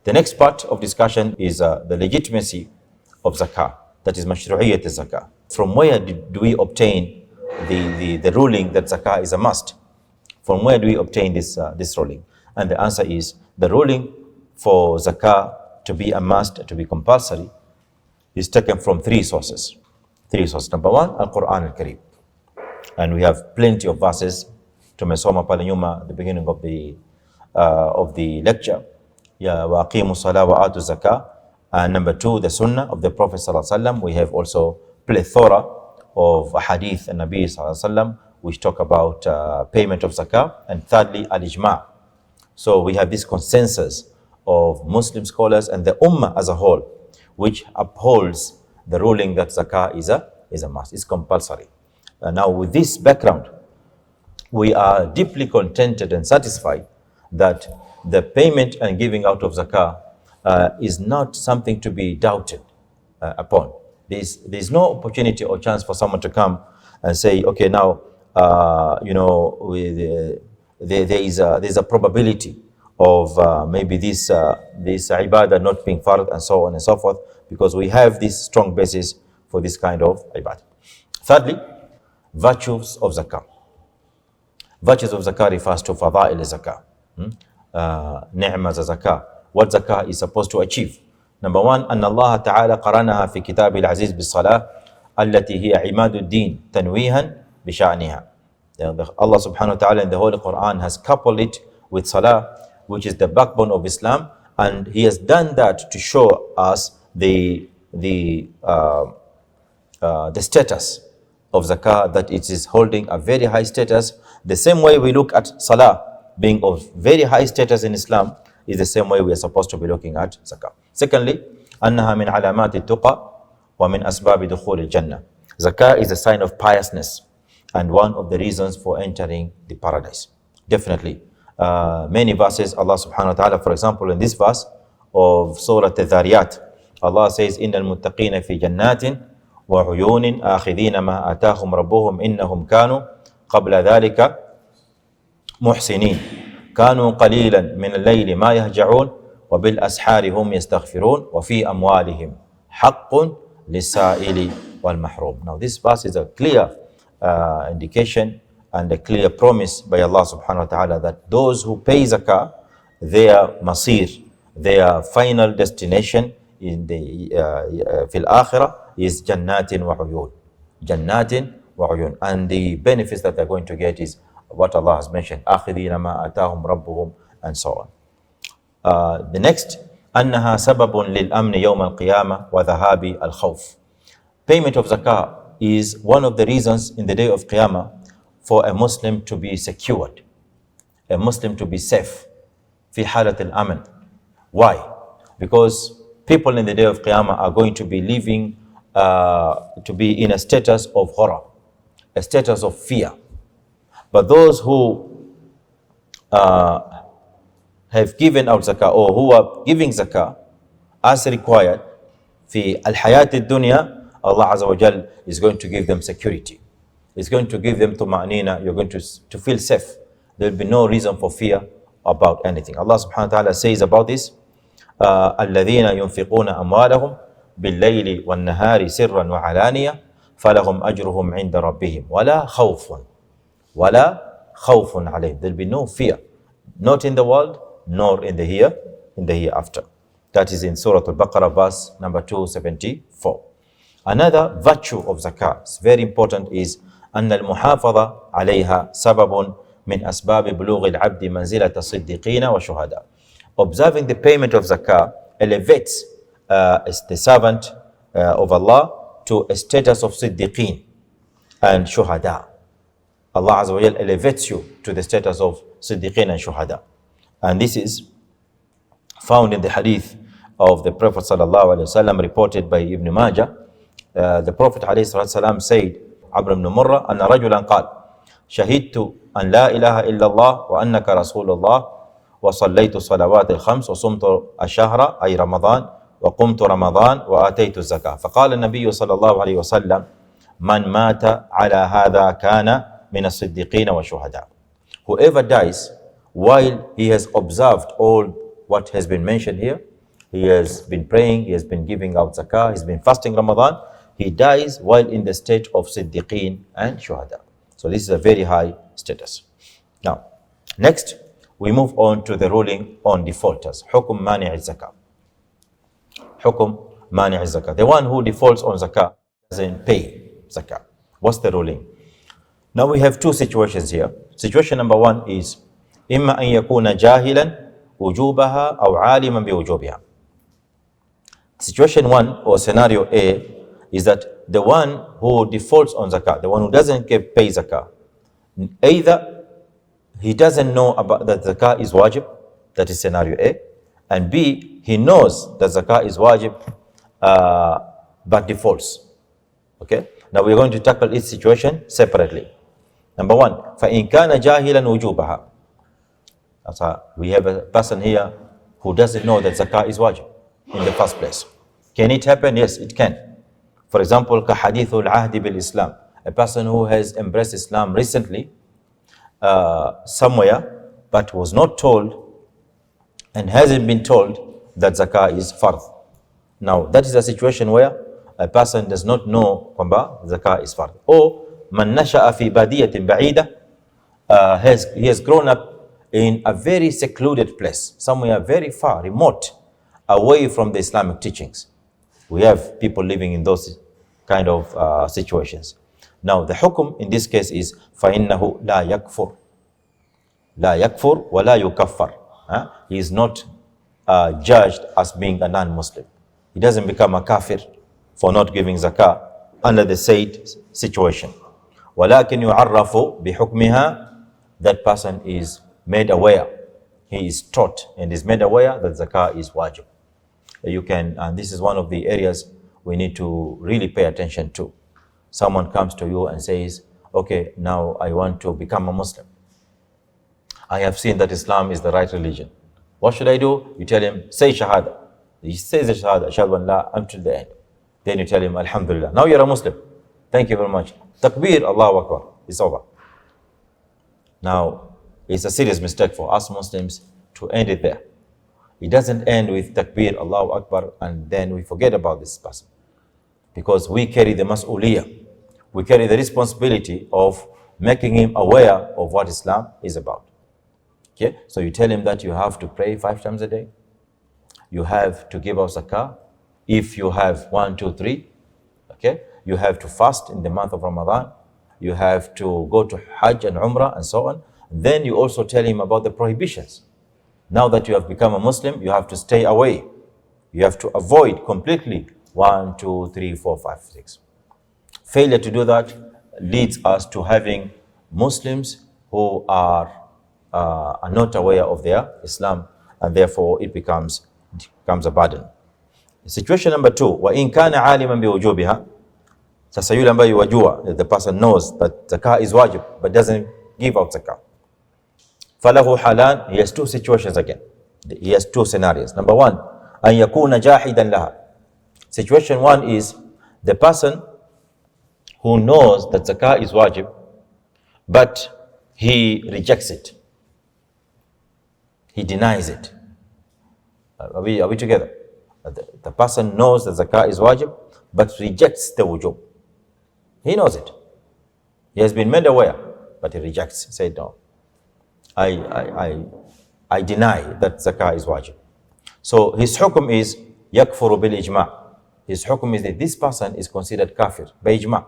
The next part of discussion is the legitimacy of zakah, that is mashru'iyyat zakah. From where do we obtain the ruling that zakah is a must? From where do we obtain this ruling? And the answer is, the ruling for zakah to be a must, to be compulsory, is taken from three sources. Number one, Al-Quran Al-Kareem. And we have plenty of verses. Tumesoma pale nyuma, the beginning of the lecture. Ya wa aqimu salah wa atu zakah. And number two, the Sunnah of the Prophet sallallahu alaihi wasallam. We have also plethora of hadith and Nabi sallallahu alaihi wasallam which talk about payment of zakah. And thirdly, al-ijma'. So we have this consensus of Muslim scholars and the ummah as a whole, which upholds the ruling that zakah is a must, it's compulsory. Now with this background, we are deeply contented and satisfied that the payment and giving out of zakah is not something to be doubted upon. There's no opportunity or chance for someone to come and say, okay, now there's a probability of maybe this ibadah not being fard and so on and so forth, because we have this strong basis for this kind of ibadah. Thirdly, virtues of zakah. Virtues of zakah refers to fada'il zakah, ni'mah zakah, what zakah is supposed to achieve. Number one, أن الله تعالى قرنها في كتابه العزيز بالصلاة التي هي عماد الدين تنويها بشأنها. Allah subhanahu wa ta'ala in the Holy Quran has coupled it with salah, which is the backbone of Islam, and he has done that to show us the status of zakah, that it is holding a very high status. The same way we look at salah being of very high status in Islam is the same way we are supposed to be looking at zakah. Secondly, أنها من علامات التقى ومن أسباب دخول الجنة. Zakah is a sign of piousness and one of the reasons for entering the paradise. Definitely. Many verses, Allah subhanahu wa ta'ala, for example, in this verse of Surah Al-Dhariyat, Allah says, إِنَّ الْمُتَّقِينَ فِي جَنَّاتٍ وَعُيُونٍ آخِذِينَ مَا آتَاهُمْ رَبُّهُمْ إِنَّهُمْ كَانُوا قَبْلَ ذَلِكَ مُحْسِنِينَ كَانُوا قَلِيلًا مِنَ اللَّيْلِ مَا يَهْجَعُونَ وَبِالْأَسْحَارِ هُمْ يَسْتَغْفِرُونَ وَفِي أَمْوَالِهِمْ حَقٌّ لِلسَّائِلِ وَالْمَحْرُومِ. Now this verse is a clear indication and a clear promise by Allah subhanahu wa ta'ala that those who pay zakah, their masir, their final destination in the fil akhirah is jannatin wa uyun. Jannatin wa uyun. And the benefits that they're going to get is what Allah has mentioned, akhidina ma atahum rabbuhum, and so on. The next, أنها سبب للأمن يوم القيامة وذهاب الخوف. Payment of zakah is one of the reasons in the day of Qiyamah for a Muslim to be secured, a Muslim to be safe. في حالة الأمن. Why? Because people in the day of Qiyamah are going to be living, to be in a status of horror, a status of fear. But those who have given out zakah, or who are giving zakah as required, في الحياة الدنيا, Allah Azza wa Jal is going to give them security. It's going to give them tuma'nina. You're going to feel safe. There will be no reason for fear about anything. Allah subhanahu wa ta'ala says about this, الَّذِينَ يُنْفِقُونَ أَمْوَالَهُمْ بِاللَّيْلِ وَالنَّهَارِ سِرًّا وَعَلَانِيَةً فَلَهُمْ أَجْرُهُمْ عِنْدَ رَبِّهِمْ وَلَا خَوْفٌ عَلَيْهِمْ. There will be no fear, not in the world, nor in the hereafter. That is in Surah Al-Baqarah, verse number 274. Another virtue of zakah, it's very important, is أن المحافظة عليها سبب من أسباب بلوغ العبد منزلة الصديقين وشهداء. Observing the payment of zakah elevates the servant of Allah to a status of siddiqeen and shuhada. Allah Azza wa Jal elevates you to the status of siddiqeen and shuhada. And this is found in the hadith of the Prophet sallallahu alaihi wasallam, reported by Ibn Majah. The Prophet عليه الصلاة والسلام said, عمرو بن مرة أن رجلا قال شهدت أن لا إله إلا الله وأنك رسول الله وصليت الصلوات الخمس وصمت الشهر أي رمضان وقمت رمضان وآتيت الزكاة فقال النبي صلى الله عليه وسلم من مات على هذا كان من الصديقين والشهداء. Whoever dies while he has observed all what has been mentioned here, He has been praying, he has been giving out zakah, he's been fasting Ramadan. He dies while in the state of Siddiqeen and Shuhada. So this is a very high status. Now, next, we move on to the ruling on defaulters. Hukum mani' zakah. Hukum mani' zakah. The one who defaults on zakah doesn't pay zakah. What's the ruling? Now we have two situations here. Situation number one is إما أن يكون جاهلا وجوبها أو عالما بوجوبها. Situation one or scenario A is that the one who defaults on zakah, the one who doesn't pay zakah, either he doesn't know about that zakah is wajib, that is scenario A, and B, he knows that zakah is wajib, but defaults. Okay, now we're going to tackle each situation separately. Number one, فَإِنْ كَانَ جَاهِلًا وُجُوبَهَا. We have a person here who doesn't know that zakah is wajib in the first place. Can it happen? Yes, it can. For example, كَحَدِيثُ الْعَهْدِ بِالْإِسْلَامِ. A person who has embraced Islam recently, somewhere, but was not told and hasn't been told that zakah is fard. Now, that is a situation where a person does not know kwamba zakah is fard. Or man nasha'a fi badiyatin ba'ida, he has grown up in a very secluded place, somewhere very far, remote, away from the Islamic teachings. We have people living in those kind of situations. Now, the hukum in this case is فَإِنَّهُ لَا يَكْفُرُ لَا يَكْفُرُ وَلَا يُكَفَّرُ. He is not judged as being a non-Muslim. He doesn't become a kafir for not giving zakah under the said situation. وَلَكِنْ يُعَرَّفُ بِحُكْمِهَا. That person is made aware, he is taught and is made aware that zakah is wajib. You can, and this is one of the areas we need to really pay attention to. Someone comes to you and says, okay, now I want to become a Muslim. I have seen that Islam is the right religion. What should I do? You tell him, say shahada. He says the shahada, ashhadu an la, until the end. Then you tell him, alhamdulillah, now you're a Muslim. Thank you very much. Takbir, Allahu Akbar. It's over. Now, it's a serious mistake for us Muslims to end it there. It doesn't end with takbir, Allahu Akbar, and then we forget about this person. Because we carry the mas'uliyah. We carry the responsibility of making him aware of what Islam is about. Okay? So you tell him that you have to pray 5 times a day. You have to give out zakah if you have 1, 2, 3. Okay? You have to fast in the month of Ramadan. You have to go to Hajj and Umrah and so on. Then you also tell him about the prohibitions. Now that you have become a Muslim, you have to stay away. You have to avoid completely 1, 2, 3, 4, 5, 6. Failure to do that leads us to having Muslims who are not aware of their Islam, and therefore it becomes a burden. Situation number 2, وَإِنْ كَانَ عَالِمًا بِوُجُوبِهَا. Sasa yule ambaye wajua, the person knows that zakah is wajib but doesn't give out zakah. فَلَهُ حَالًا. He has two situations again. He has two scenarios. Number 1, أَنْ يَكُونَ جَاحِدًا لَهَا. Situation 1 is the person who knows that zakah is wajib, but he rejects it. He denies it. Are we together? The person knows that zakah is wajib, but rejects the wujub. He knows it. He has been made aware, but he rejects. Say no. I deny that zakah is wajib. So his hukum is yakfuru bil ijma'. His hukum is that this person is considered kafir by ijma'.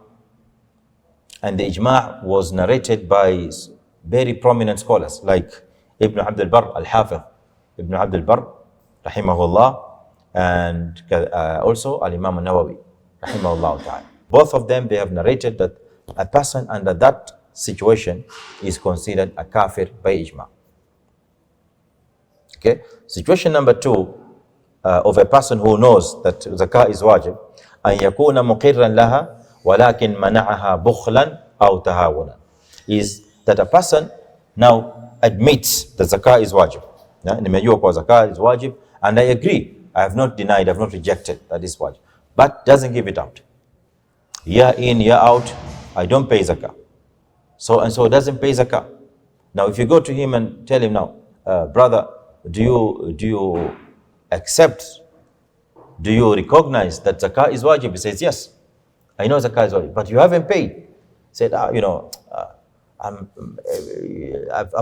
And the ijma' was narrated by very prominent scholars like Ibn Abd al-Barr al-Hafiz, Ibn Abd al-Barr, rahimahullah, and also al-Imam al-Nawawi, rahimahullah ta'ala. Both of them, they have narrated that a person under that situation is considered a kafir by ijma'. Okay? Situation number 2 of a person who knows that zakah is wajib, أن يكون مقرا لها ولكن منعها بخلا أو تهاونا, is that a person now admits that zakah is wajib. Nimejua kwa zakah is wajib, and I agree. I have not denied, I have not rejected that is wajib, but doesn't give it out. Year in, year out, I don't pay zakah. So and so doesn't pay zakah. Now, if you go to him and tell him now, brother, do you accept do you recognize that zakah is wajib? He says, yes, I know zakah is wajib, but you haven't paid. He said, I've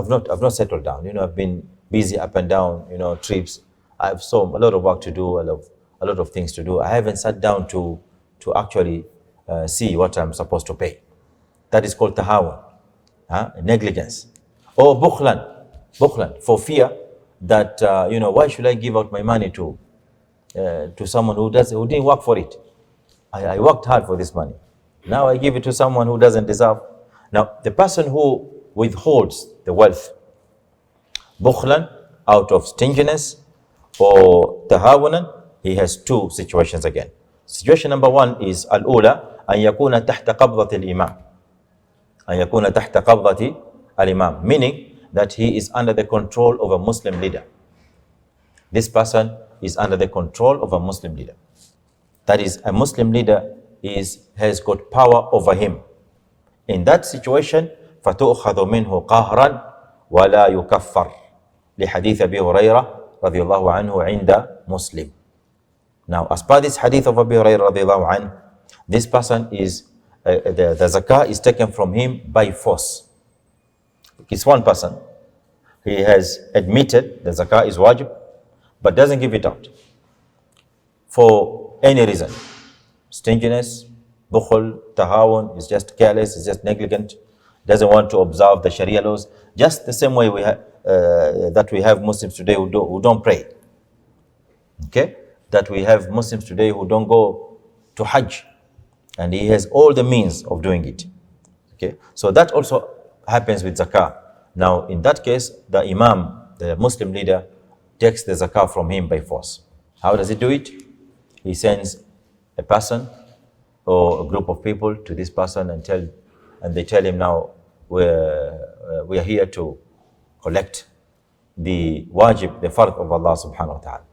not settled down. I've been busy up and down, trips. I have a lot of work to do, a lot of things to do. I haven't sat down to actually see what I'm supposed to pay. That is called tahawun, negligence. Or bukhlan, for fear that, why should I give out my money to someone who didn't work for it? I worked hard for this money. Now I give it to someone who doesn't deserve. Now, the person who withholds the wealth, bukhlan, out of stinginess, or tahawunan, he has two situations again. Situation number one is al-ula, an yakuna tahta qabdati al-imam. An yakuna tahta qabdati al-imam, meaning that he is under the control of a Muslim leader. This person is under the control of a Muslim leader. That is, a Muslim leader has got power over him. In that situation, فَتُؤْخَذُ مِنْهُ قَهْرًا وَلَا يُكَفَّرْ لِحَدِيث أبي هريرة رضي الله عنه عند Muslim. Now, as per this hadith of Abu Hurairah رضي الله عنه, this person is, the zakah is taken from him by force. It's one person. He has admitted the zakah is wajib, but doesn't give it out for any reason. Stinginess, bukhul, tahawun, is just careless, is just negligent, doesn't want to observe the Sharia laws, just the same way that we have Muslims today who don't pray. Okay? That we have Muslims today who don't go to Hajj, and he has all the means of doing it. Okay? So that also happens with zakah. Now, in that case, the imam, the Muslim leader, takes the zakah from him by force. How does he do it? He sends a person or a group of people to this person and they tell him, now we are here to collect the wajib, the fard of Allah subhanahu wa ta'ala.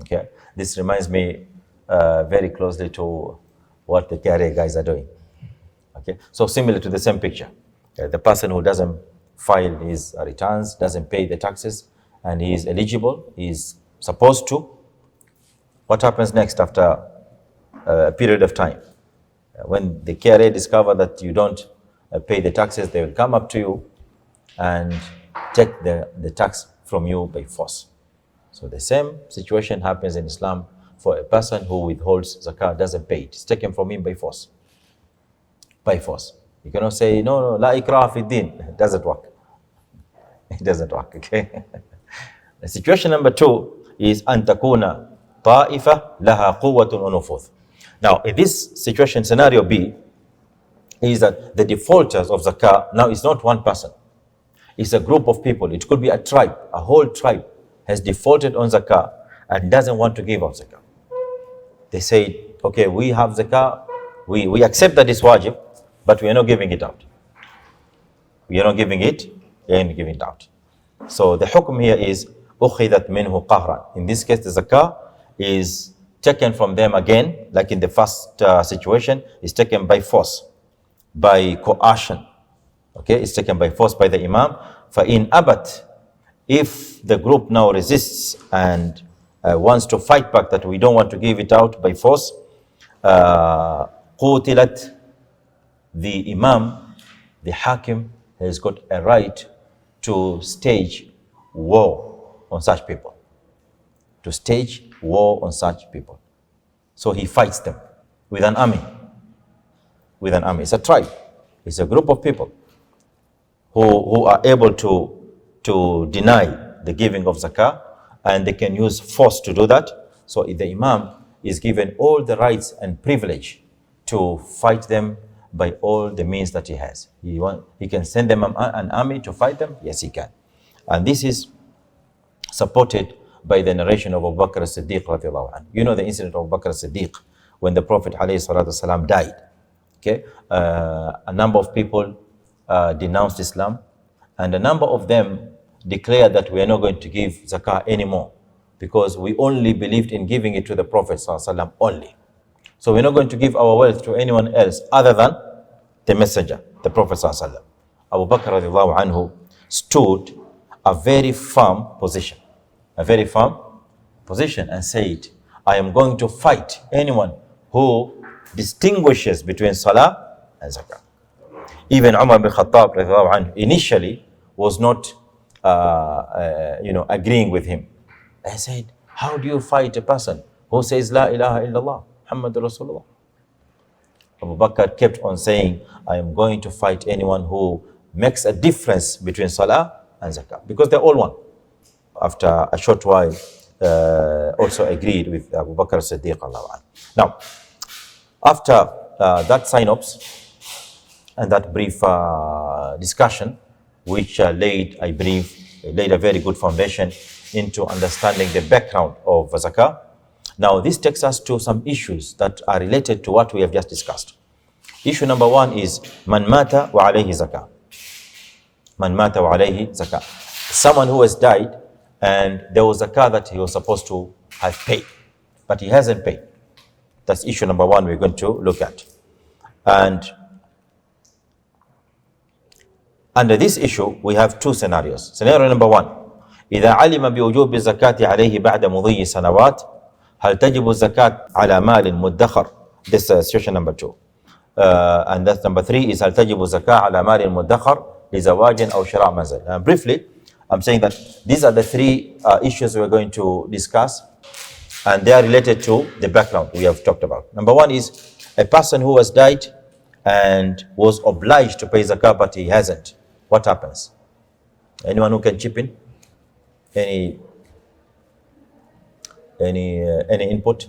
Okay, this reminds me very closely to what the KRA guys are doing. Okay, so similar to the same picture. The person who doesn't file his returns, doesn't pay the taxes, and he is eligible, he is supposed to. What happens next after a period of time? When the KRA discover that you don't pay the taxes, they will come up to you and take the tax from you by force. So the same situation happens in Islam for a person who withholds zakah, doesn't pay it. It's taken from him by force. By force. You cannot say, no, la ikraha fi din. It doesn't work. It doesn't work, okay? The situation number two is an takuna ta'ifa laha quwwatun wa nufudh. Now, in this situation, scenario B, is that the defaulters of zakah now is not one person. It's a group of people. It could be a tribe. A whole tribe has defaulted on zakah and doesn't want to give out zakah. They say, okay, we have zakah, we accept that it's wajib, but we are not giving it out. We are not giving it, we are not giving it out. So the hukm here is أُخِذَتْ مِنْهُ قَهْرًا. In this case, the zakah is taken from them again, like in the first situation, is taken by force, by coercion. Okay, it's taken by force by the imam. فَإِنْ أَبَتْ, if the group now resists and wants to fight back that we don't want to give it out by force, قُوتِلَتْ, the imam, the hakim, has got a right to stage war on such people. To stage war on such people. So he fights them with an army. With an army. It's a tribe. It's a group of people who are able to deny the giving of zakah, and they can use force to do that. So the imam is given all the rights and privilege to fight them by all the means that he has. He can send them an army to fight them. Yes, he can. And this is supported by the narration of Abu Bakr as-Siddiq radiallahu anhu. You know the incident of Abu Bakr as-Siddiq when the Prophet ﷺ died. Okay, a number of people denounced Islam, and a number of them declared that we are not going to give zakah anymore because we only believed in giving it to the Prophet ﷺ only. So we're not going to give our wealth to anyone else other than the messenger, the Prophet ﷺ. Abu Bakr radiallahu anhu stood a very firm position and said, I am going to fight anyone who distinguishes between salah and zakah. Even Umar bin Khattab initially was not agreeing with him. I said, how do you fight a person who says La ilaha illallah Muhammadur Rasulullah? Abu Bakr kept on saying, I am going to fight anyone who makes a difference between salah and zakah, because they're all one. After a short while, also agreed with Abu Bakr Siddiq. Now, after that synopsis and that brief discussion, which laid a very good foundation into understanding the background of zakah. Now, this takes us to some issues that are related to what we have just discussed. Issue number one is man mata wa alayhi zakah. Man mata wa alayhi zakah. Someone who has died and there was zakah that he was supposed to have paid, but he hasn't paid. That's issue number one we're going to look at. And under this issue, we have two scenarios. Scenario number one, إذا علم بوجوب الزكاة عليه بعد مضي سنوات هل تجب الزكاة على مال مدخر. This is situation number two. And that's number three is هل تجب الزكاة على مال مدخر لزواج أو شراء منزل. Briefly, I'm saying that these are the three issues we're going to discuss, and they are related to the background we have talked about. Number one is a person who has died and was obliged to pay zakah, but he hasn't. What happens? Anyone who can chip in? Any input?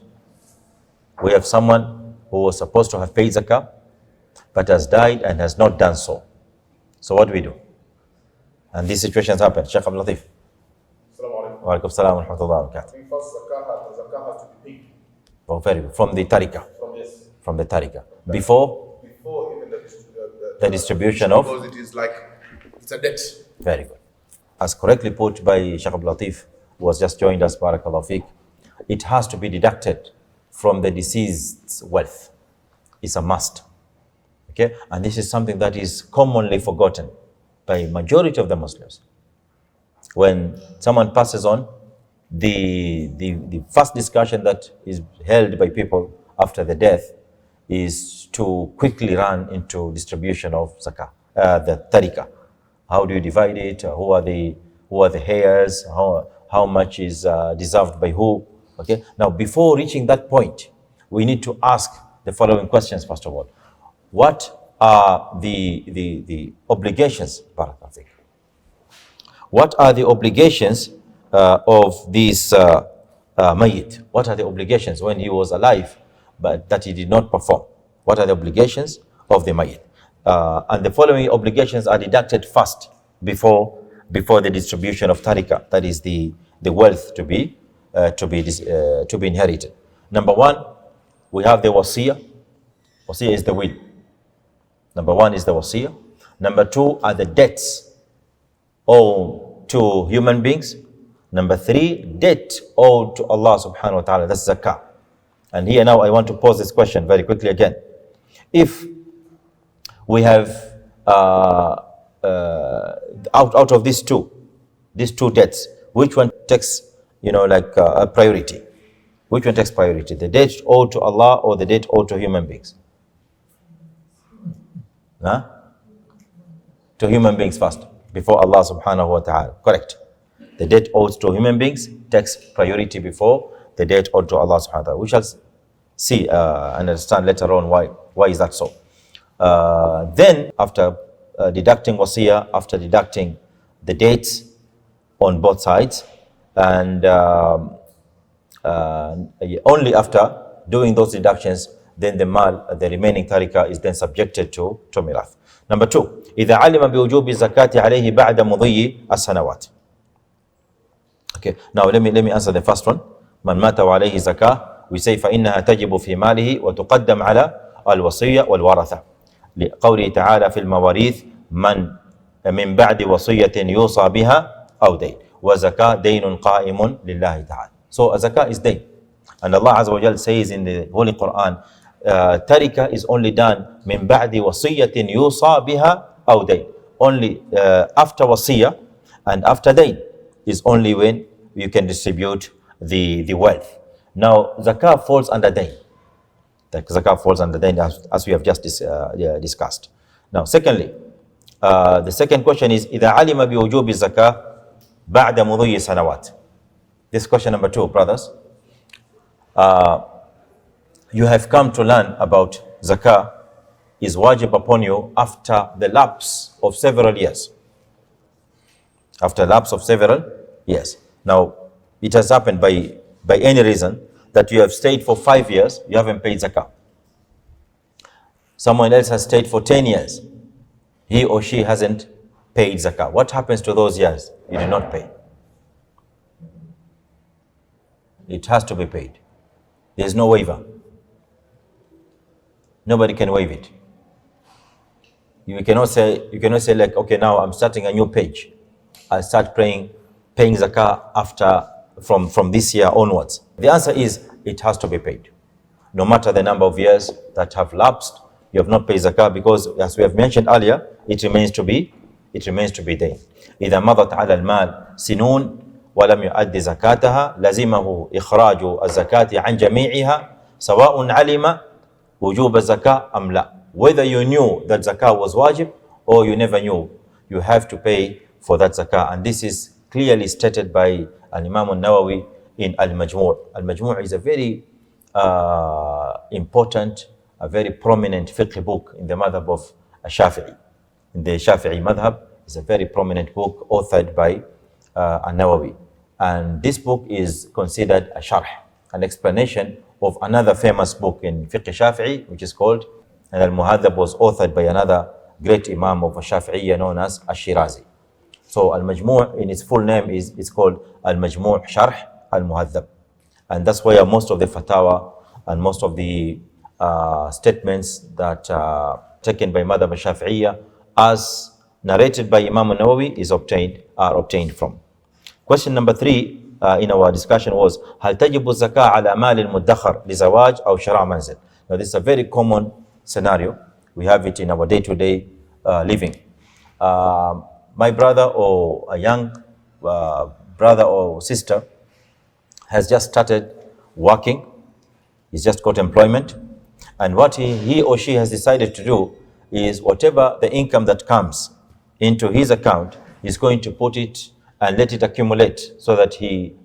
We have someone who was supposed to have paid zakah, but has died and has not done so. So what do we do? And these situations happen. Sheikh Abdul Latif. Wa alaikum salam wa rahmatullahi wa barakatuh. The zakah has to be paid. Oh, very good. From the tariqah. From the tariqah. Before even the distribution of. Because it is like, it's a debt. Very good. As correctly put by Sheikh Abdul Latif, who was just joined us, barakallahu fiqh, it has to be deducted from the deceased's wealth. It's a must. Okay? And this is something that is commonly forgotten by majority of the Muslims. When someone passes on, the first discussion that is held by people after the death is to quickly run into distribution of zakah, the tariqah. How do you divide it? Who are the heirs? How much is deserved by who? Okay. Now, before reaching that point, we need to ask the following questions. First of all, what are the obligations? What are the obligations of this mayyit? What are the obligations when he was alive, but that he did not perform? What are the obligations of the mayyit? And the following obligations are deducted first before the distribution of tariqah, that is the wealth to be inherited. Number one, we have the wasiyah. Wasiyah is the will. Number one is the wasiyah. Number two are the debts owed to human beings. Number three, debt owed to Allah subhanahu wa ta'ala. That's zakah. And here now I want to pose this question very quickly again. If we have out of these two debts, which one takes a priority? Which one takes priority? The debt owed to Allah or the debt owed to human beings? To human beings first, before Allah subhanahu wa ta'ala. Correct. The debt owed to human beings takes priority before the debt owed to Allah subhanahu wa ta'ala. We shall see and understand later on why is that so. Then after deducting wasiyah, after deducting the debts on both sides, and only after doing those deductions, then the remaining tariqah is then subjected to mirath. Number two, إذا علم بوجوب الزكاة عليه بعد مضي السنوات. Okay, now let me answer the first one. من مات وعليه زكاة, we say فإنها تجب في ماله وتقدم على الوصية والورثة. لقوله تعالى في المواريث من بعد وصية يوصى بها أو دين, وزكاة دين قائم لله تعالى. So a zakah is dayn. And Allah Azza wa Jal says in the Holy Quran, tarika is only done min ba'di wasiyatin yusa biha aw dayn. Only after wasiyah and after dayn is only when you can distribute the wealth. Now, zakah falls under dain. The zakah falls under dain as we have just discussed. Now, secondly, the second question is إذا علم بوجوب الزكاة بعد مضي سنوات. This is question number 2, brothers. You have come to learn about zakah is wajib upon you after the lapse of several years. After lapse of several years. Now, it has happened by any reason that you have stayed for 5 years, you haven't paid zakah. Someone else has stayed for 10 years, he or she hasn't paid zakah. What happens to those years you did not pay? It has to be paid. There is no waiver. Nobody can waive it. You cannot say like, okay, now I'm starting a new page. I'll start paying zakah after from this year onwards. The answer is it has to be paid. No matter the number of years that have lapsed, you have not paid zakah, because as we have mentioned earlier, it remains to be dain. إذا مضت على المال سنون ولم يؤد زكاتها لزمه إخراج الزكاة عن جميعها سواء علم وجوب الزكاة أم لا. Whether you knew that zakah was wajib or you never knew, you have to pay for that zakah. And this is clearly stated by Imam al-Nawawi in Al-Majmu'. Al-Majmu' is a very important, a very prominent fiqh book in the madhab of Shafi'i. In the Shafi'i madhab, it's a very prominent book authored by al-Nawawi. And this book is considered a sharh, an explanation of another famous book in fiqh Shafi'i, which is called, and Al-Muhadhab was authored by another great imam of Shafi'iyya known as Al-Shirazi. So Al-Majmu' in its full name is called Al-Majmu' Sharh Al-Muhadhab. And that's where most of the fatwa and most of the statements that are taken by Madhab Shafi'iyya as narrated by Imam al-Nawawi are obtained from. Question number 3 in our discussion was هل تجب الزكاة على مال المدخر لزواج أو شراء منزل. Now this is a very common scenario. We have it in our day-to-day living. My brother or a young brother or sister has just started working. He's just got employment. And what he or she has decided to do is whatever the income that comes into his account, he's going to put it and let it accumulate so that he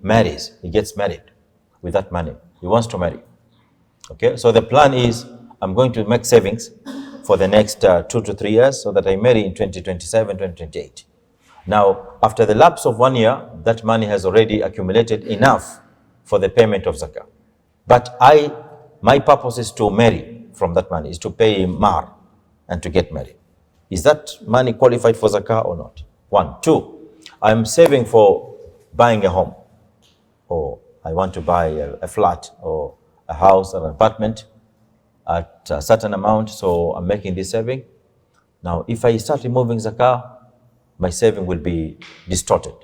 gets married with that money. He wants to marry. Okay, so the plan is I'm going to make savings for the next 2 to 3 years so that I marry in 2027, 2028. Now, after the lapse of 1 year, that money has already accumulated enough for the payment of zakah. But my purpose is to marry from that money, is to pay mar and to get married. Is that money qualified for zakah or not? 1. 2, I'm saving for buying a home, or I want to buy a flat or a house or an apartment at a certain amount, so I'm making this saving. Now, if I start removing zakah, my saving will be distorted.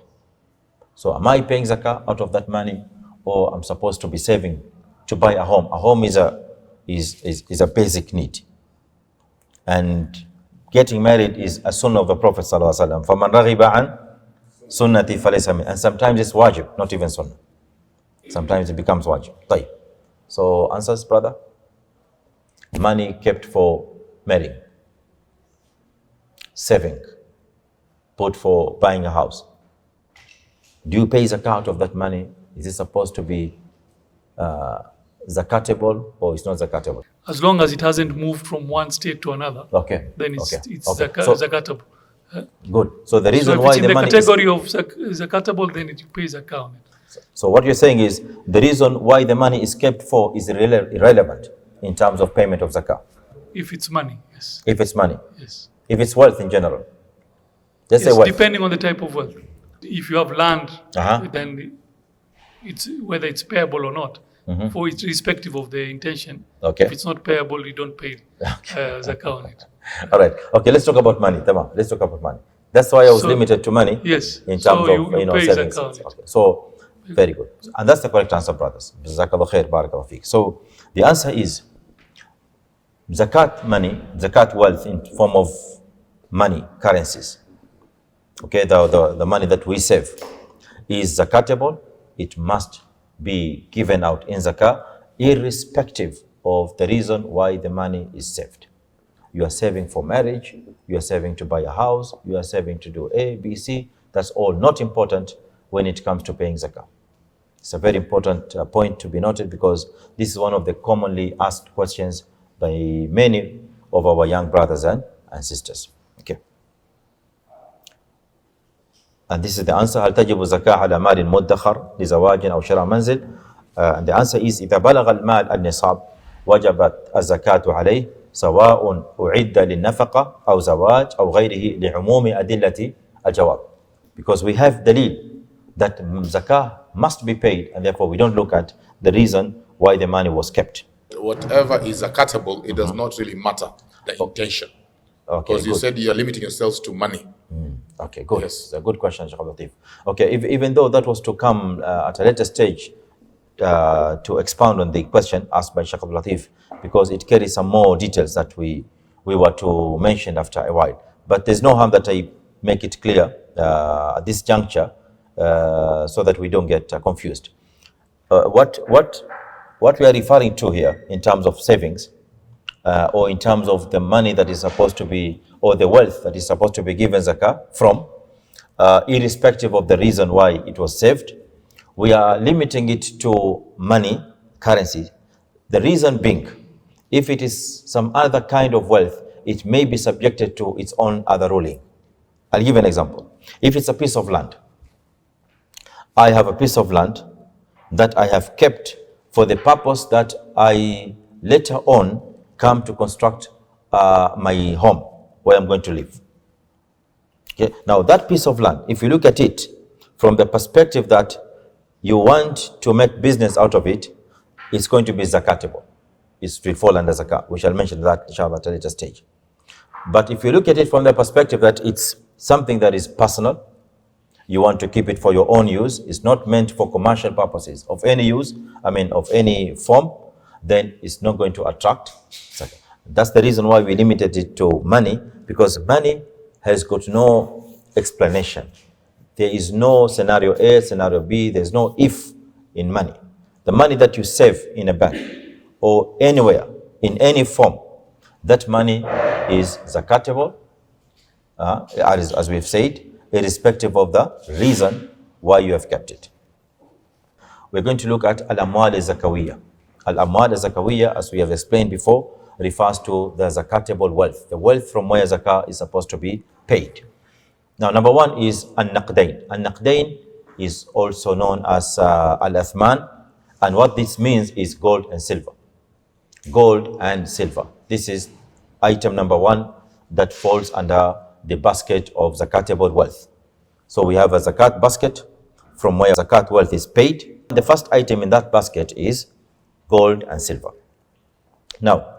So am I paying zakah out of that money, or I'm supposed to be saving to buy a home? A home is a basic need. And getting married is a sunnah of the Prophet ﷺ. فَمَنْ رَغِبَ عَنْ سُنَّتِي فَلَيْسَ مِنْ. And sometimes it's wajib, not even sunnah. Sometimes it becomes wajib. طيب. So answers, brother? Money kept for marrying, saving, put for buying a house. Do you pay zakah out of that money? Is it supposed to be zakatable or it's not zakatable? As long as it hasn't moved from one state to another, okay, then it's okay. zakatable. Good. So the reason so if why it's in the the money category of zakatable, then you pay zakah on it. So what you're saying is the reason why the money is kept for is irrelevant in terms of payment of zakah. If it's money, yes. If it's money. Yes. If it's wealth in general. Let's say yes, wealth. Depending on the type of wealth. If you have land, then it's whether it's payable or not. For it's irrespective of the intention. Okay. If it's not payable, you don't pay zakah on it. All right. Okay, let's talk about money. Tamam. Let's talk about money. That's why I was limited to money. Yes. In terms of pay savings. zakah on it. Okay. So very good. And that's the correct answer, brothers. Jazakallah khair, barakallah feek. So the answer is zakat money, zakat wealth in form of money, currencies. Okay, the money that we save is zakatable. It must be given out in zakah, irrespective of the reason why the money is saved. You are saving for marriage, you are saving to buy a house, you are saving to do A, B, C. That's all not important when it comes to paying zakah. It's a very important point to be noted, because this is one of the commonly asked questions by many of our young brothers and sisters. Okay. And this is the answer. هل تجب الزكاة على مال مدخر لزواج أو شراء منزل? And the answer is إذا بلغ المال النصاب وجبت الزكاة عليه سواء أعد للنفقة أو زواج أو غيره لعموم أدلة الجواب. Because we have dalil that zakah must be paid, and therefore we don't look at the reason why the money was kept. Whatever is zakatable, it does not really matter the intention. Okay, because you said you are limiting yourselves to money. Okay, good. Yes. It's a good question, Sheikh Latif. Okay, even though that was to come at a later stage to expound on the question asked by Sheikh Latif, because it carries some more details that we were to mention after a while. But there's no harm that I make it clear at this juncture, so that we don't get confused. What we are referring to here in terms of savings, or in terms of the money that is supposed to be, or the wealth that is supposed to be given zakah from, irrespective of the reason why it was saved, we are limiting it to money, currency. The reason being, if it is some other kind of wealth, it may be subjected to its own other ruling. I'll give an example. If it's a piece of land, I have a piece of land that I have kept for the purpose that I later on come to construct my home where I'm going to live. Okay. Now that piece of land, if you look at it from the perspective that you want to make business out of it, it's going to be zakatable. It will fall under zakat. We shall mention that inshallah at a later stage. But if you look at it from the perspective that it's something that is personal, you want to keep it for your own use, it's not meant for commercial purposes of any use, of any form, then it's not going to attract zakat. That's the reason why we limited it to money, because money has got no explanation. There is no scenario A, scenario B, there's no if in money. The money that you save in a bank or anywhere, in any form, that money is zakatable, as we've said, irrespective of the reason why you have kept it. We're going to look at al-amwal al-zakawiyya. Al-amwal al-zakawiyya, as we have explained before, refers to the zakatable wealth, the wealth from where zakah is supposed to be paid. Now, number one is an-naqdain. An-naqdain is also known as al-athman, and what this means is gold and silver. Gold and silver. This is item number one that falls under the basket of zakatable wealth. So we have a zakat basket from where zakat wealth is paid. The first item in that basket is gold and silver. Now,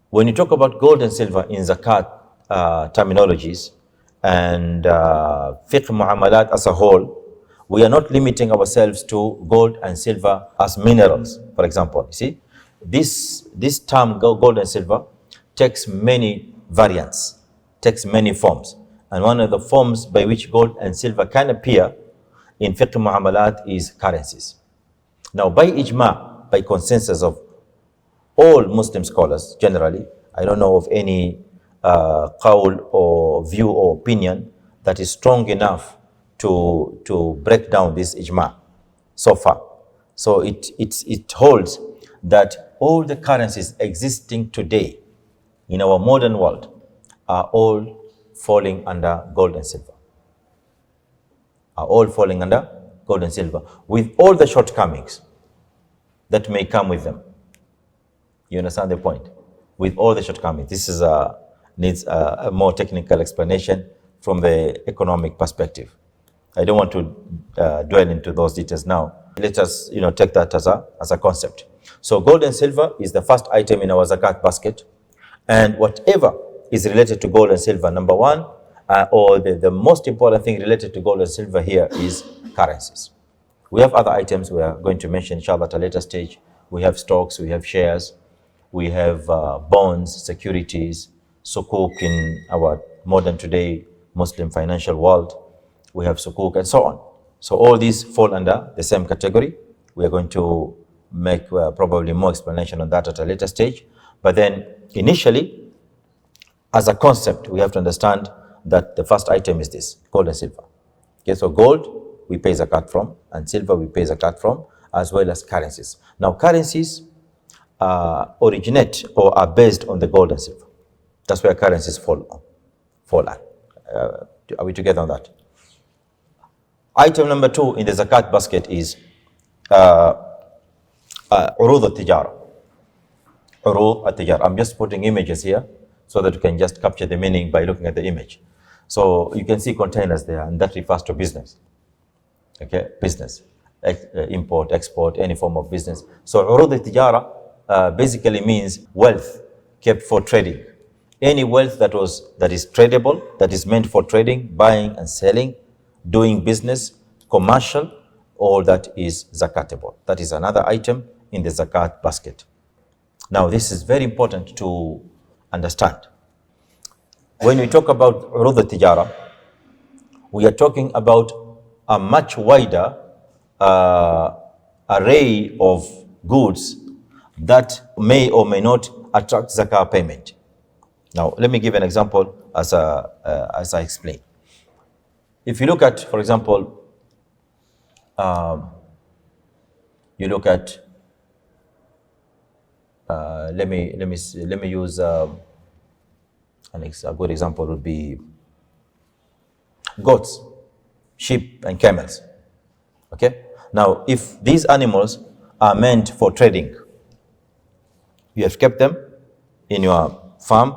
when you talk about gold and silver in zakat terminologies and fiqh muamalat as a whole, we are not limiting ourselves to gold and silver as minerals, for example. You see, this term gold and silver takes many variants, takes many forms. And one of the forms by which gold and silver can appear in fiqh muamalat is currencies. Now, by ijma, by consensus of all Muslim scholars generally, I don't know of any qawl or view or opinion that is strong enough to break down this ijma so far. So it holds that all the currencies existing today in our modern world are all falling under gold and silver. Are all falling under gold and silver, with all the shortcomings that may come with them. You understand the point? With all the shortcomings. This is needs a more technical explanation from the economic perspective. I don't want to dwell into those details now. Let us, take that as a concept. So gold and silver is the first item in our zakat basket, and whatever is related to gold and silver, number one, or the most important thing related to gold and silver here is currencies. We have other items we are going to mention, inshallah, at a later stage. We have stocks, we have shares, we have bonds, securities, sukuk in our modern today Muslim financial world. We have sukuk and so on. So all these fall under the same category, We are going to make probably more explanation on that at a later stage. But then initially, as a concept, we have to understand that the first item is this, gold and silver. Okay, so gold we pay zakat from, and silver we pay zakat from, as well as currencies. Now currencies originate or are based on the gold and silver. That's where currencies fall on. Are we together on that? Item number 2 in the zakat basket is urud al-tijara. Urud al-tijara. I'm just putting images here so that you can just capture the meaning by looking at the image. So you can see containers there, and that refers to business. Okay, business, import, export, any form of business. So urud al-tijara basically means wealth kept for trading. Any wealth that is tradable, that is meant for trading, buying and selling, doing business, commercial, all that is zakatable. That is another item in the zakat basket. Now this is very important to understand. When we talk about urud al-tijara, we are talking about a much wider array of goods that may or may not attract zakah payment. Now, let me give an example as I explain. If you look at, for example, you look at, let me use a good example would be goats, sheep, and camels. Okay. Now, if these animals are meant for trading, you have kept them in your farm,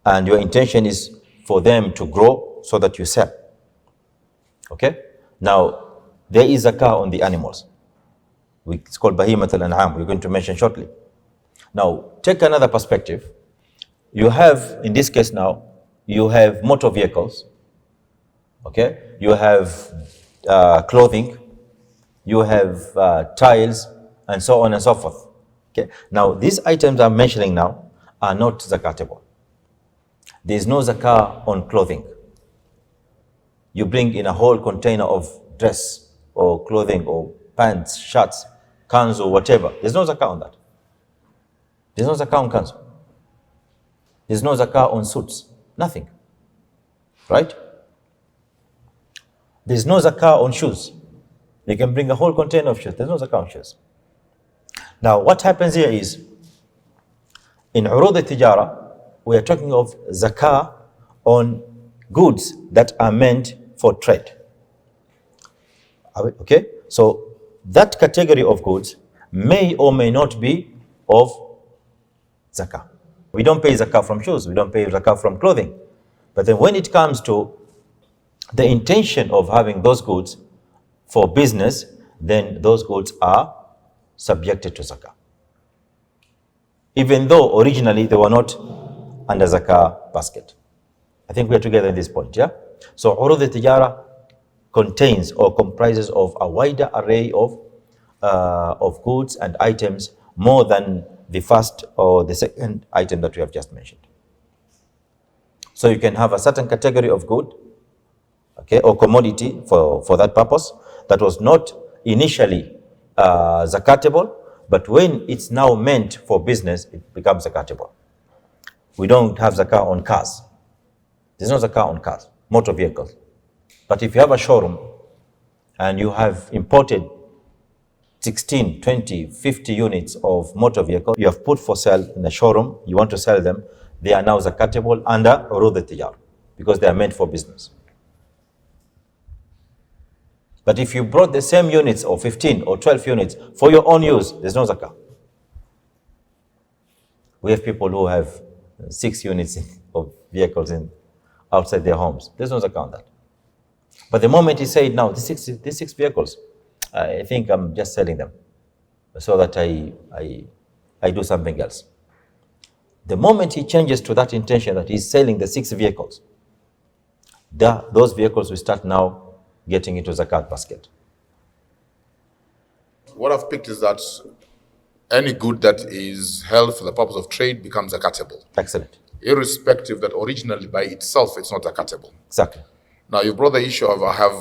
and your intention is for them to grow so that you sell. Okay? Now, there is zakah on the animals. It's called bahimat al-an'am. We're going to mention shortly. Now, take another perspective. You have, in this case now, you have motor vehicles. Okay? You have clothing. You have tiles, and so on and so forth. Okay? Now, these items I'm mentioning now are not zakatable. There is no zakah on clothing. You bring in a whole container of dress or clothing or pants, shirts, kanzu, whatever. There's no zakah on that. There's no zakah on kanzu. There's no zakah on suits. Nothing. Right? There's no zakah on shoes. You can bring a whole container of shoes. There's no zakah on shoes. Now, what happens here is, in urud al-tijara, we are talking of zakah on goods that are meant for trade. Okay? So that category of goods may or may not be of zakah. We don't pay zakah from shoes. We don't pay zakah from clothing. But then when it comes to the intention of having those goods for business, then those goods are subjected to zakah. Even though originally they were not under zakah basket. I think we are together in this point, yeah? So urud al-tijara contains or comprises of a wider array of goods and items, more than the first or the second item that we have just mentioned. So you can have a certain category of good, okay, or commodity for that purpose that was not initially zakatable, but when it's now meant for business, it becomes zakatable. We don't have zakah on cars. There's no zakah on cars, motor vehicles. But if you have a showroom and you have imported 16, 20, 50 units of motor vehicle, you have put for sale in the showroom, you want to sell them, they are now zakatable under urud al-tijara because they are meant for business. But if you brought the same units or 15 or 12 units for your own use, there's no zakah. We have people who have 6 units of vehicles outside their homes. There's no zakah on that. But the moment he said, now, these six vehicles, I think I'm just selling them so that I do something else. The moment he changes to that intention that he's selling the 6 vehicles, those vehicles will start now getting into zakat basket. What I've picked is that any good that is held for the purpose of trade becomes zakatable. Excellent. Irrespective that originally by itself it's not zakatable. Exactly. Now you brought the issue of I have,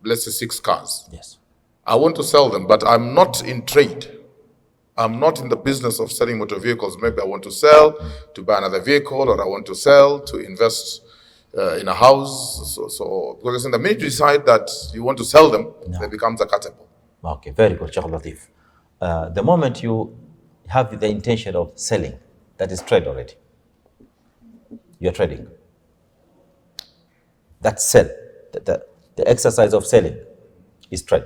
let's say, 6 cars. Yes. I want to sell them, but I'm not in trade. I'm not in the business of selling motor vehicles. Maybe I want to sell to buy another vehicle, or I want to sell to invest in a house. So because in the minute you decide that you want to sell them, they become zakatable. Okay, very good, Sheikh Latif. The moment you have the intention of selling, that is trade already. You're trading. That's sell. The exercise of selling is trade.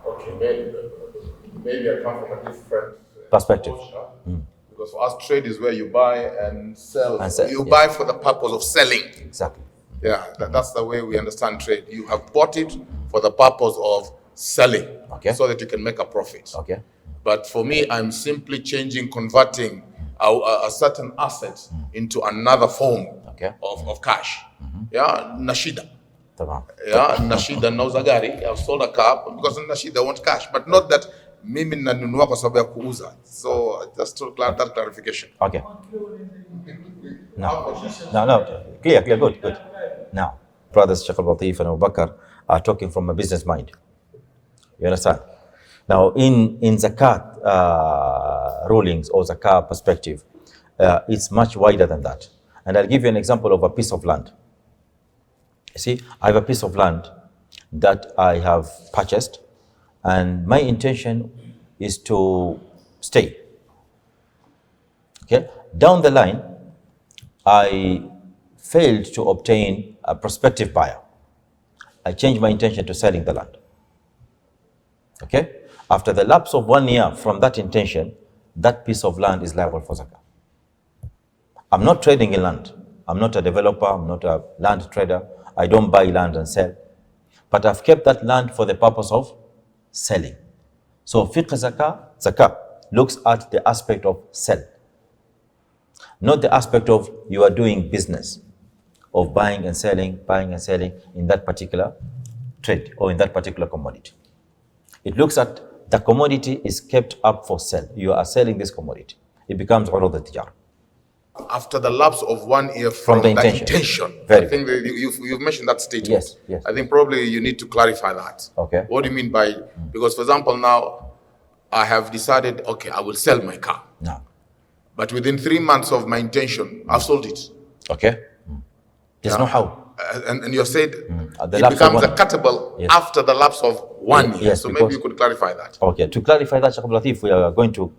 Okay, maybe I come from a different perspective. Because for us, trade is where you buy and sell. You yes. buy for the purpose of selling. Exactly. Yeah, that's the way we understand trade. You have bought it for the purpose of selling, so that you can make a profit. Okay. But for me, I'm simply converting a certain asset into another form of cash. Yeah, nashida. Yeah, nashida nauza gari. I've sold a car because nashida want cash, but not that mimi nanunua kwa sababu ya kuuza. So just to that clarification. Okay. No. Clear. Good. Now, brothers Sheikh Latif and Abu Bakr are talking from a business mind. You understand? Now, in zakat rulings or zakat perspective, it's much wider than that. And I'll give you an example of a piece of land. You see, I have a piece of land that I have purchased, and my intention is to stay. Okay? Down the line, I failed to obtain a prospective buyer. I changed my intention to selling the land. Okay? After the lapse of 1 year from that intention, that piece of land is liable for zakat. I'm not trading in land. I'm not a developer. I'm not a land trader. I don't buy land and sell. But I've kept that land for the purpose of selling. So fiqh zakah looks at the aspect of sell, not the aspect of you are doing business of buying and selling in that particular trade or in that particular commodity. It looks at the commodity is kept up for sale. You are selling this commodity. It becomes urud al-tijara. After the lapse of 1 year from the intention. I think that you've mentioned that statement. Yes. I think probably you need to clarify that. Okay. What do you mean by, because for example now, I have decided, okay, I will sell my car. No. But within 3 months of my intention, I've sold it. Okay. There's no how. And you said it becomes zakatable after the lapse of 1 year. Yes, so maybe you could clarify that. Okay, to clarify that, Sheikh Latif, we are going to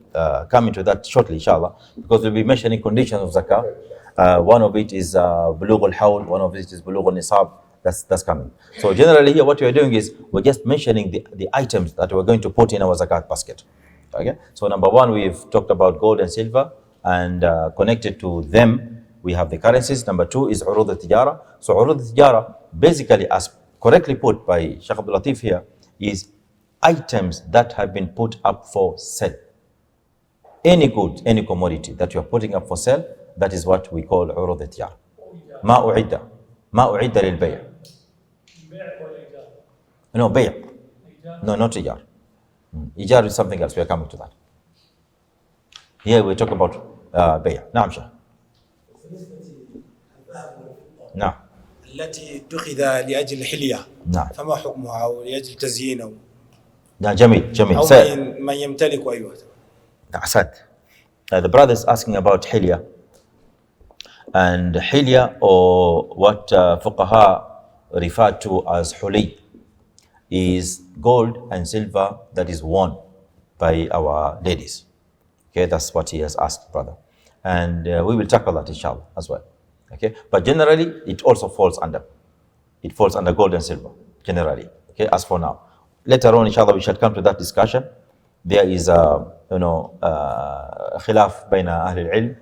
come into that shortly, inshallah, because we'll be mentioning conditions of zakah. One of it is bulugh al-hawl, one of it is bulugh al-nisab. That's coming. So generally here, what we are doing is we're just mentioning the items that we're going to put in our zakat basket. Okay. So number one, we've talked about gold and silver, and connected to them, we have the currencies. Number two is urud al-tijara. So urud al-tijara, basically, as correctly put by Sheikh Abdul Latif here, is items that have been put up for sale. Any good, any commodity that you are putting up for sale, that is what we call urud al-tijara. Ma u'idda lil bay'. No, bay'. No, not ijar. Ijar is something else. We are coming to that. Here we talk about bay'. Naam, Sheikh. نعم. التي اتخذ لأجل حلية. نعم. فما حكمها أو لأجل تزيين أو. نعم جميل. أو من يمتلك أيوة. أحسنت. The brother is asking about hilya, and hilya, or what fuqaha refer to as huli, is gold and silver that is worn by our ladies. Okay, that's what he has asked, brother, and we will tackle that inshallah as well. Okay, but generally it also falls under gold and silver generally. Okay, as for now, later on inshallah we shall come to that discussion. There is khilaf bayna ahli al-ilm.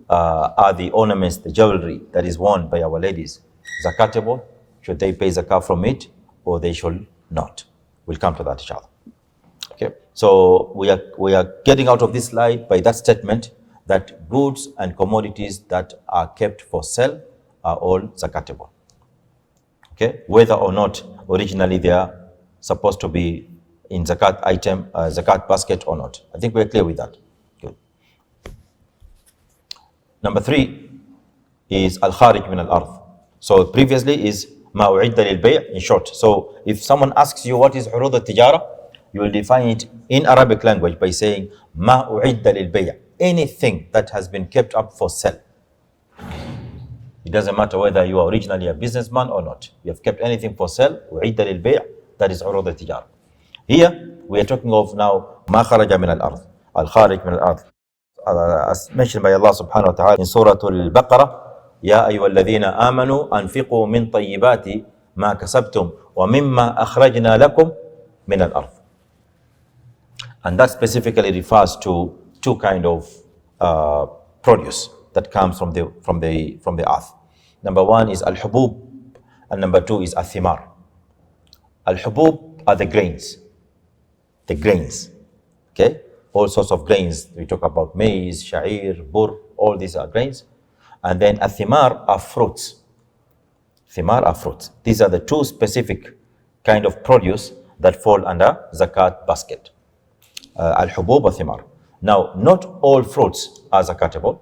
Are the ornaments, the jewelry that is worn by our ladies zakatable? Should they pay zakat from it, or they should not? We'll come to that inshallah. Okay, so we are getting out of this slide by that statement that goods and commodities that are kept for sale are all zakatable. Okay, whether or not originally they are supposed to be in zakat item, zakat basket or not. I think we're clear with that. Good. Number three is al-kharij min al-ardh. So previously is ما أعد للبيع, in short. So if someone asks you what is عروض التجارة, you will define it in Arabic language by saying ما أعد للبيع, anything that has been kept up for sale. It doesn't matter whether you are originally a businessman or not. You have kept anything for sale, أعد للبيع, that is عروض التجارة. Here we are talking of now ما خرج من الأرض, الخارج من الأرض. As mentioned by Allah subhanahu wa ta'ala in Surah Al-Baqarah, يا أيها الذين آمنوا أنفقوا من طيبات ما كسبتم ومما أخرجنا لكم من الأرض. And that specifically refers to two kind of produce that comes from the earth. Number one is al-hubub, and number two is al-thimar. Al-hubub are the grains. Okay, all sorts of grains. We talk about maize, sha'ir, bur, all these are grains. And then al-thimar are fruits. Thimar are fruits. These are the two specific kind of produce that fall under zakat basket. Al-hubub wa thimar. Now, not all fruits are zakatable.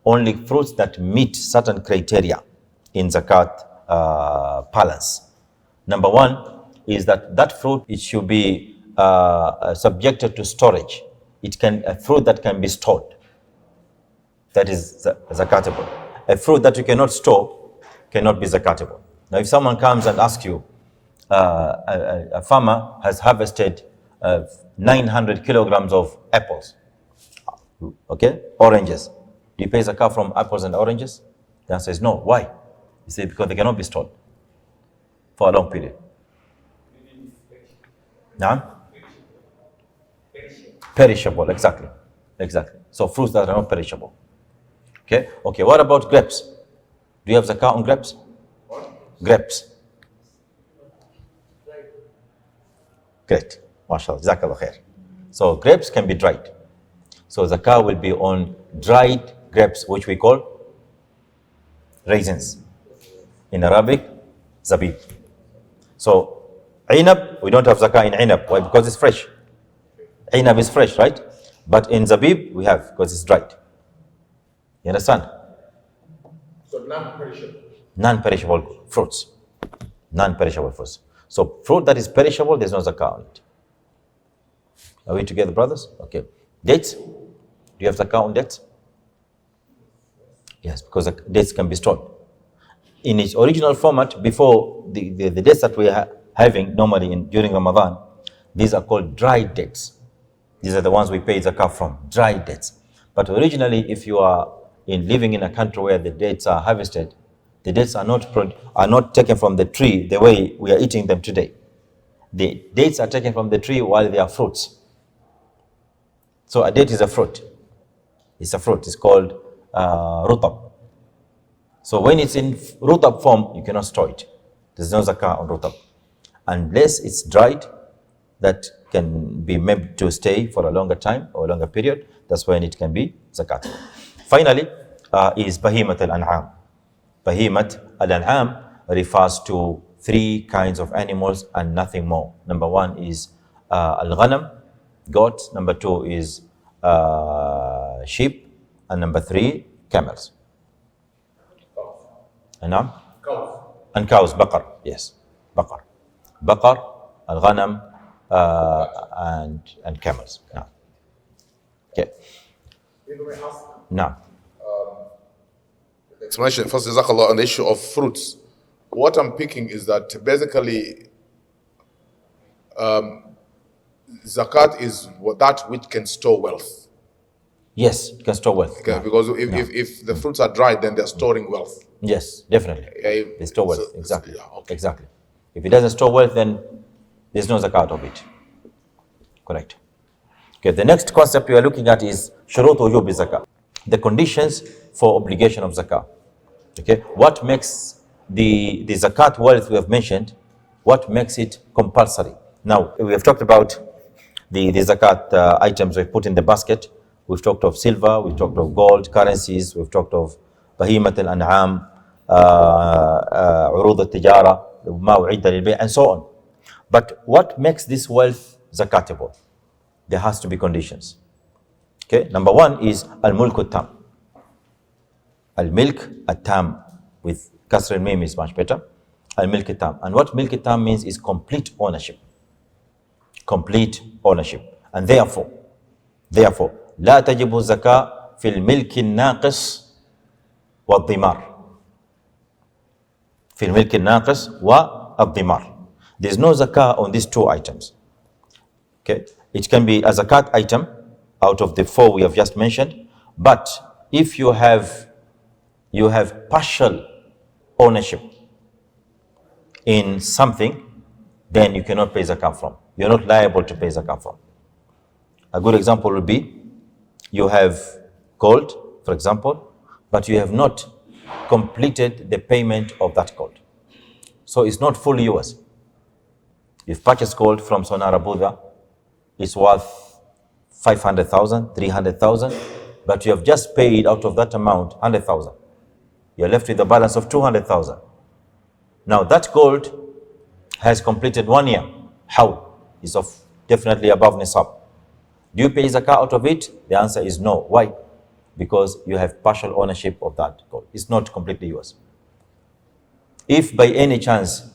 Only fruits that meet certain criteria in zakat balance. Number one is that fruit, it should be subjected to storage. A fruit that can be stored, that is zakatable. A fruit that you cannot store cannot be zakatable. Now, if someone comes and asks you, a farmer has harvested 900 kilograms of apples, okay, oranges. Do you pay zakat from apples and oranges? The answer is no. Why? You say because they cannot be stored for a long period. Now? Perishable, exactly. So fruits that are not perishable. Okay, what about grapes? Do you have zakat on grapes? Grapes. Great. MashaAllah. Jazakallah khair. So grapes can be dried. So zakat will be on dried grapes, which we call raisins. In Arabic, zabib. So inab, we don't have zakat in inab. Why? Because it's fresh. Inab is fresh, right? But in zabib, we have, because it's dried. You understand? So non-perishable. Non-perishable fruits. Non-perishable fruits. So fruit that is perishable, there's no zakat on it. Are we together, brothers? Okay. Dates? Do you have zakat on dates? Yes, because dates can be stored. In its original format, before the dates that we are having normally during Ramadan, these are called dried dates. These are the ones we pay zakat from, dried dates. But originally, if you are living in a country where the dates are harvested, the dates are not taken from the tree the way we are eating them today. The dates are taken from the tree while they are fruits. So a date is a fruit. It's a fruit. It's called rutab. So when it's in rutab form, you cannot store it. There's no zakah on rutab. Unless it's dried, that can be made to stay for a longer time or a longer period. That's when it can be zakat. Finally, is bahimat al-an'am. Bahimat al-an'am refers to three kinds of animals and nothing more. Number one is al-ghanam, goat. Number two is sheep. And number three, camels. And cows, baqar. Yes, baqar. Baqar, al-ghanam, and camels. Now. Okay. Now. Explanation first, Jazakallah, on the issue of fruits. What I'm picking is that basically zakat is that which can store wealth. Yes, it can store wealth. Okay, no. Because if the fruits are dried, then they're storing wealth. Yes, definitely. They store wealth. So, exactly. Yeah, okay. Exactly. If it doesn't store wealth, then there's no zakat of it. Correct. Okay, the next concept we are looking at is shurut wujub zakat. The conditions for obligation of zakat. Okay, what makes the zakat wealth we have mentioned, what makes it compulsory? Now, we have talked about the zakat items we've put in the basket. We've talked of silver, we've talked of gold, currencies, we've talked of bahimat al-an'am, urud al-tijara, ma u'idda lil-bay', and so on. But what makes this wealth zakatable? There has to be conditions. Okay, number one is al-mulk al-tam. Al-milk al-tam, with kasr al-mim is much better. al-milk tam. And what milk tam means is complete ownership. Complete ownership. And therefore, لا تجب الزكاة في الملك الناقص والضمار. في الملك الناقص والضمار. There is no zakah on these two items. Okay, it can be a zakat item out of the four we have just mentioned, but if you have partial ownership in something, then you cannot pay zakah from. You're not liable to pay zakah from. A good example would be, you have gold, for example, but you have not completed the payment of that gold. So it's not fully yours. You've purchased gold from Sonara Buddha, it's worth 500,000, 300,000, but you have just paid out of that amount 100,000. You're left with a balance of 200,000. Now that gold has completed 1 year. How? Is of definitely above nisab. Do you pay zakah out of it? The answer is no. Why? Because you have partial ownership of that gold. It's not completely yours. If by any chance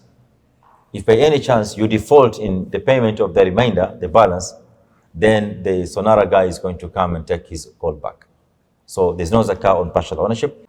you default in the payment of the remainder, the balance, then the Sonara guy is going to come and take his gold back. So there's no zakah on partial ownership.